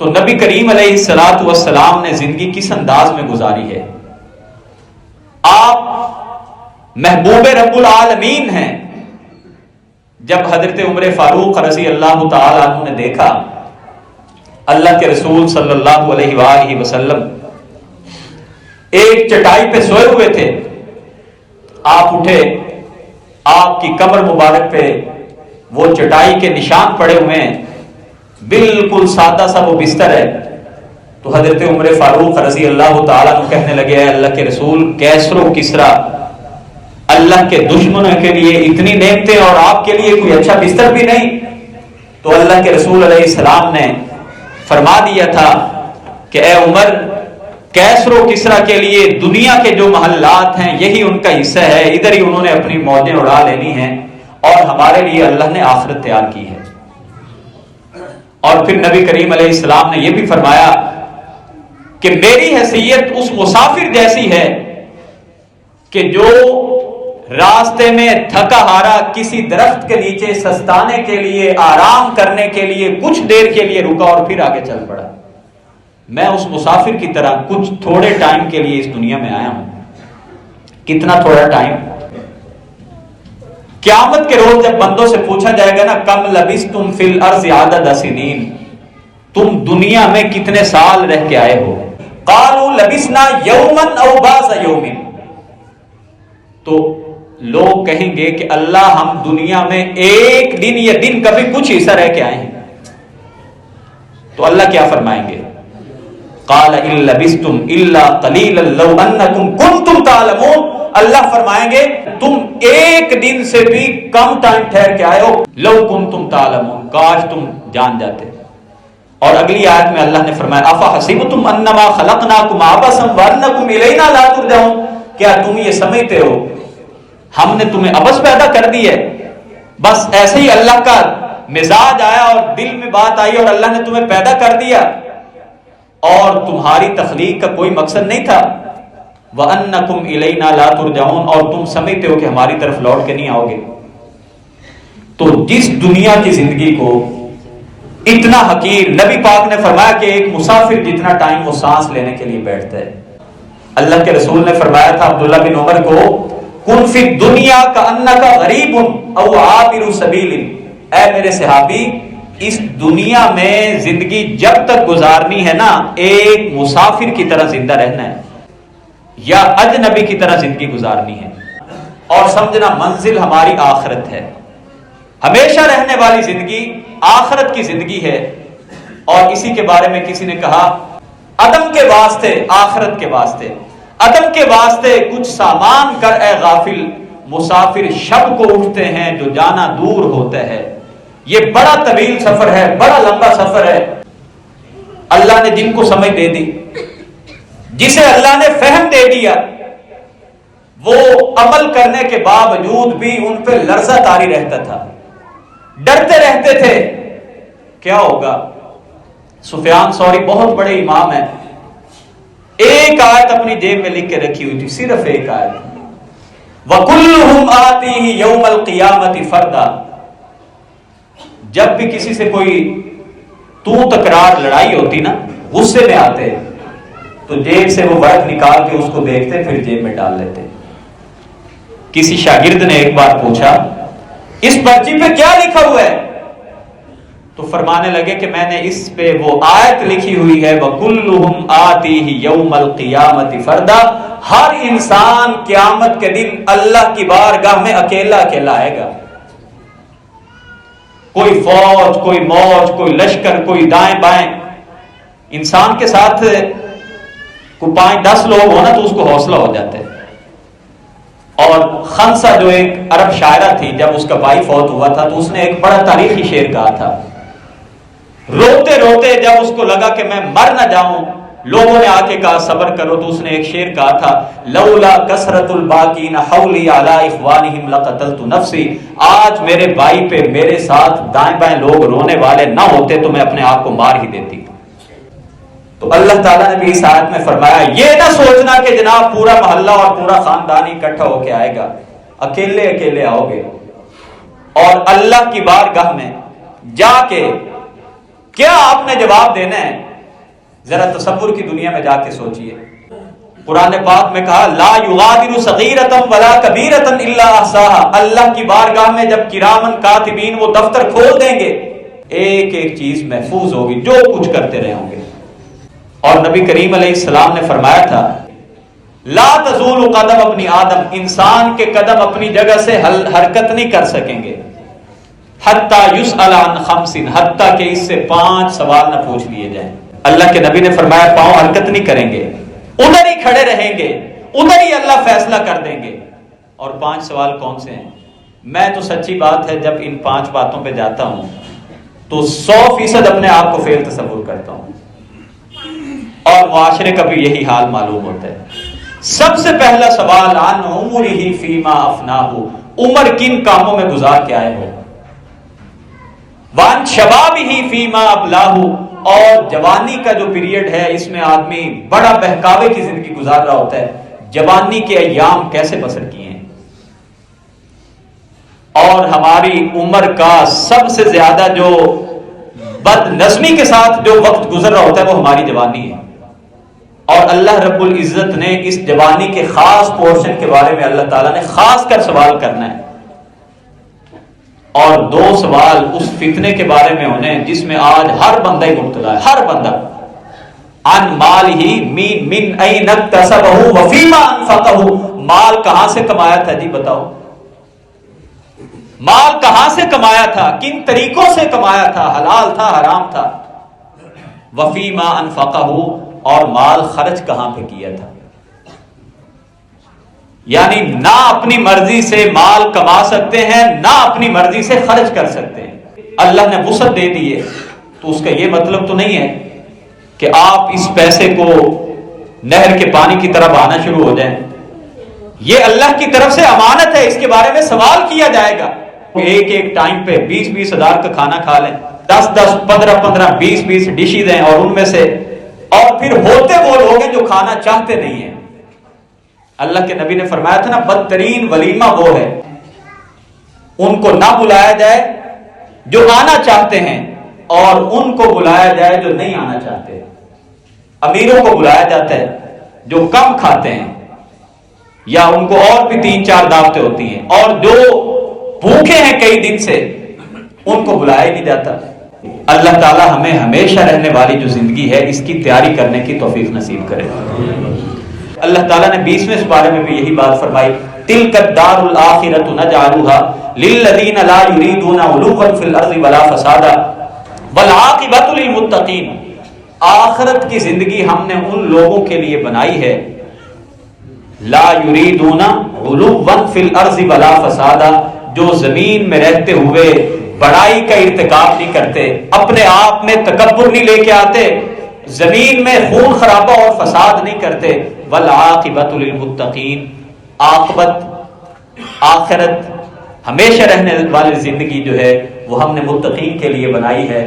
تو نبی کریم علیہ الصلوۃ والسلام نے زندگی کس انداز میں گزاری ہے؟ آپ محبوب رب العالمین ہیں۔ جب حضرت عمر فاروق رضی اللہ تعالی عنہ نے دیکھا اللہ کے رسول صلی اللہ علیہ وآلہ وسلم ایک چٹائی پہ سوئے ہوئے تھے، آپ اٹھے، آپ کی کمر مبارک پہ وہ چٹائی کے نشان پڑے ہوئے ہیں، بالکل سادہ سا وہ بستر ہے۔ تو حضرت عمر فاروق رضی اللہ تعالیٰ عنہ کہنے لگے، اے اللہ کے رسول، کیسر و کسرا اللہ کے دشمنوں کے لیے اتنی نعمتیں اور آپ کے لیے کوئی اچھا بستر بھی نہیں؟ تو اللہ کے رسول علیہ السلام نے فرما دیا تھا کہ اے عمر، کیسر و کسرا کے لیے دنیا کے جو محلات ہیں یہی ان کا حصہ ہے، ادھر ہی انہوں نے اپنی موجیں اڑا لینی ہیں، اور ہمارے لیے اللہ نے آخرت تیار کی ہے۔ اور پھر نبی کریم علیہ السلام نے یہ بھی فرمایا کہ میری حیثیت اس مسافر جیسی ہے کہ جو راستے میں تھکا ہارا کسی درخت کے نیچے سستانے کے لیے، آرام کرنے کے لیے کچھ دیر کے لیے رکا اور پھر آگے چل پڑا۔ میں اس مسافر کی طرح کچھ تھوڑے ٹائم کے لیے اس دنیا میں آیا ہوں۔ کتنا تھوڑا ٹائم؟ قیامت کے روز جب بندوں سے پوچھا جائے گا نا، کم لبثتم فی الارض عدد سنین، تم دنیا میں کتنے سال رہ کے آئے ہو؟ قالوا لبثنا یوما او بعض یوم، تو لوگ کہیں گے کہ اللہ ہم دنیا میں ایک دن یا دن کبھی کچھ حصہ رہ کے آئے ہیں۔ تو اللہ کیا فرمائیں گے؟ قال ان لبثتم الا قلیلا لو انکم کنتم تعلمون، اللہ فرمائیں گے تم ایک دن سے بھی کم ٹائم ٹھہر کے آئے ہو، لو کنتم تعلمون، کاش تم جان جاتے۔ اور اگلی آیت میں اللہ نے فرمایا افحسبتم انما خلقناکم عبثا وانکم الینا لا ترجعون، کیا تم یہ سمجھتے ہو ہم نے تمہیں عبث پیدا کر دی ہے؟ بس ایسے ہی اللہ کا مزاج آیا اور دل میں بات آئی اور اللہ نے تمہیں پیدا کر دیا، اور تمہاری تخلیق کا کوئی مقصد نہیں تھا۔ وَأَنَّكُمْ إِلَيْنَا لَا تُرْجَعُونَ، اور تم سمجھتے ہو کہ ہماری طرف لوٹ کے نہیں آؤ گے۔ تو جس دنیا کی زندگی کو اتنا حقیر، نبی پاک نے فرمایا کہ ایک مسافر جتنا ٹائم وہ سانس لینے کے لیے بیٹھتا ہے۔ اللہ کے رسول نے فرمایا تھا عبداللہ بن عمر کو، کن فی الدنیا کأنک غریب او عابر سبیل، اے میرے صحابی، اس دنیا میں زندگی جب تک گزارنی ہے نا، ایک مسافر کی طرح زندہ رہنا ہے یا اجنبی کی طرح زندگی گزارنی ہے، اور سمجھنا منزل ہماری آخرت ہے۔ ہمیشہ رہنے والی زندگی آخرت کی زندگی ہے، اور اسی کے بارے میں کسی نے کہا عدم کے واسطے آخرت کے واسطے، عدم کے واسطے کچھ سامان کر اے غافل، مسافر شب کو اٹھتے ہیں جو جانا دور ہوتا ہے۔ یہ بڑا طویل سفر ہے، بڑا لمبا سفر ہے۔ اللہ نے جن کو سمجھ دے دی، جسے اللہ نے فہم دے دیا، وہ عمل کرنے کے باوجود بھی ان پہ لرزہ طاری رہتا تھا، ڈرتے رہتے تھے کیا ہوگا۔ سفیان ثوری بہت بڑے امام ہیں، ایک آیت اپنی جیب میں لکھ کے رکھی ہوئی تھی، صرف ایک آیت، وَكُلُّهُمْ آتِيهِ يَوْمَ الْقِيَامَةِ فَرْدًا۔ جب بھی کسی سے کوئی تو تکرار لڑائی ہوتی نا، غصے میں آتے تو جیب سے وہ ورق نکال کے اس کو دیکھتے، پھر جیب میں ڈال لیتے۔ کسی شاگرد نے ایک بار پوچھا اس پرچی پہ کیا لکھا ہوا ہے؟ تو فرمانے لگے کہ میں نے اس پہ وہ آیت لکھی ہوئی ہے وَكُلُّهُمْ آتِيهِ يَوْمَ الْقِيَامَةِ فَرْدًا، ہر انسان قیامت کے دن اللہ کی بارگاہ میں اکیلا اکیلا آئے گا۔ کوئی فوج، کوئی موج، کوئی لشکر، کوئی دائیں بائیں، انسان کے ساتھ کوئی 5-10 لوگ ہونا تو اس کو حوصلہ ہو جاتا ہے۔ اور خنسا جو ایک عرب شاعرہ تھی، جب اس کا بھائی فوت ہوا تھا تو اس نے ایک بڑا تاریخی شعر کہا تھا، روتے روتے جب اس کو لگا کہ میں مر نہ جاؤں، لوگوں نے آ کے کہا صبر کرو، تو اس نے ایک شعر کہا تھا، لولا کثرت الباقین حولی علی اخوانہم لقتلت نفسی، آج میرے بھائی پہ میرے ساتھ دائیں بائیں لوگ رونے والے نہ ہوتے تو میں اپنے آپ کو مار ہی دیتی۔ تو اللہ تعالیٰ نے بھی اس آیت میں فرمایا یہ نہ سوچنا کہ جناب پورا محلہ اور پورا خاندان اکٹھا ہو کے آئے گا، اکیلے اکیلے آؤ گے، اور اللہ کی بارگاہ میں جا کے کیا آپ نے جواب دینا ہے؟ ذرا تصور کی دنیا میں جا کے سوچئے، قرآن پاک میں کہا لا یغادر صغیرۃ ولا کبیرۃ الا احصاها، اللہ کی بارگاہ میں جب کرامن کاتبین وہ دفتر کھول دیں گے، ایک ایک چیز محفوظ ہوگی جو کچھ کرتے رہے ہوں گے۔ اور نبی کریم علیہ السلام نے فرمایا تھا لا تزول قدم ابن آدم، انسان کے قدم اپنی جگہ سے حرکت نہیں کر سکیں گے، حتی یسأل عن خمس، حتی کہ اس سے 5 سوال نہ پوچھ لیے جائیں۔ اللہ کے نبی نے فرمایا پاؤں حرکت نہیں کریں گے، ادھر ہی کھڑے رہیں گے، ادھر ہی اللہ فیصلہ کر دیں گے۔ اور 5 سوال کون سے ہیں؟ میں تو سچی بات ہے جب ان 5 باتوں پہ جاتا ہوں تو 100% اپنے آپ کو فیل تصور کرتا ہوں، اور معاشرے کا بھی یہی حال معلوم ہوتا ہے۔ سب سے پہلا سوال عن عمرہ فیما افناہ، عمر کن کاموں میں گزار کے آئے ہو، وعن شبابہ فیما ابلاہ، اور جوانی کا جو پیریڈ ہے اس میں آدمی بڑا بہکاوے کی زندگی گزار رہا ہوتا ہے، جوانی کے ایام کیسے بسر کیے ہیں۔ اور ہماری عمر کا سب سے زیادہ جو بد نظمی کے ساتھ جو وقت گزر رہا ہوتا ہے وہ ہماری جوانی ہے، اور اللہ رب العزت نے اس جوانی کے خاص پورشن کے بارے میں اللہ تعالیٰ نے خاص کر سوال کرنا ہے، اور 2 سوال اس فتنے کے بارے میں ہونے جس میں آج ہر بندہ ہی مبتلا ہے، ہر بندہ، عن مالہ من این اکتسبہ وفیما انفقہ، مال کہاں سے کمایا تھا جی بتاؤ، مال کہاں سے کمایا تھا، کن طریقوں سے کمایا تھا، حلال تھا حرام تھا، وفیما انفقہ، اور مال خرچ کہاں پہ کیا تھا۔ یعنی نہ اپنی مرضی سے مال کما سکتے ہیں، نہ اپنی مرضی سے خرچ کر سکتے ہیں۔ اللہ نے وسعت دے دی ہے تو اس کا یہ مطلب تو نہیں ہے کہ آپ اس پیسے کو نہر کے پانی کی طرح بہانا شروع ہو جائیں۔ یہ اللہ کی طرف سے امانت ہے، اس کے بارے میں سوال کیا جائے گا۔ ایک ٹائم پہ 20-20 ہزار کا کھانا کھا لیں، 10-10 15-15 20-20 ڈشز ہیں، اور ان میں سے اور پھر ہوتے وہ لوگ ہیں جو کھانا چاہتے نہیں ہیں۔ اللہ کے نبی نے فرمایا تھا نا بدترین ولیمہ وہ ہے ان کو نہ بلایا جائے جو آنا چاہتے ہیں، اور ان کو بلایا جائے جو نہیں آنا چاہتے۔ امیروں کو بلایا جاتا ہے جو کم کھاتے ہیں، یا ان کو اور بھی 3-4 دعوتیں ہوتی ہیں، اور جو بھوکے ہیں کئی دن سے ان کو بلایا ہی نہیں جاتا۔ اللہ تعالی ہمیں ہمیشہ رہنے والی جو زندگی ہے اس کی تیاری کرنے کی توفیق نصیب کرے۔ اللہ تعالیٰ نے 20ویں سپارے میں بھی یہی بات فرمائی تلک الدار الآخرۃ نجعلها للذین لا یریدون علوا فی الارض ولا فسادا والعاقبۃ للمتقین، آخرت کی زندگی ہم نے ان لوگوں کے لیے بنائی ہے لا یریدون علوا فی الارض ولا فسادا، جو زمین میں رہتے ہوئے بڑائی کا ارتکاب نہیں کرتے، اپنے آپ میں تکبر نہیں لے کے آتے، زمین میں خون خرابہ اور فساد نہیں کرتے، والعاقبۃ للمتقین، عاقبت آخرت ہمیشہ رہنے والی زندگی جو ہے وہ ہم نے متقین کے لیے بنائی ہے۔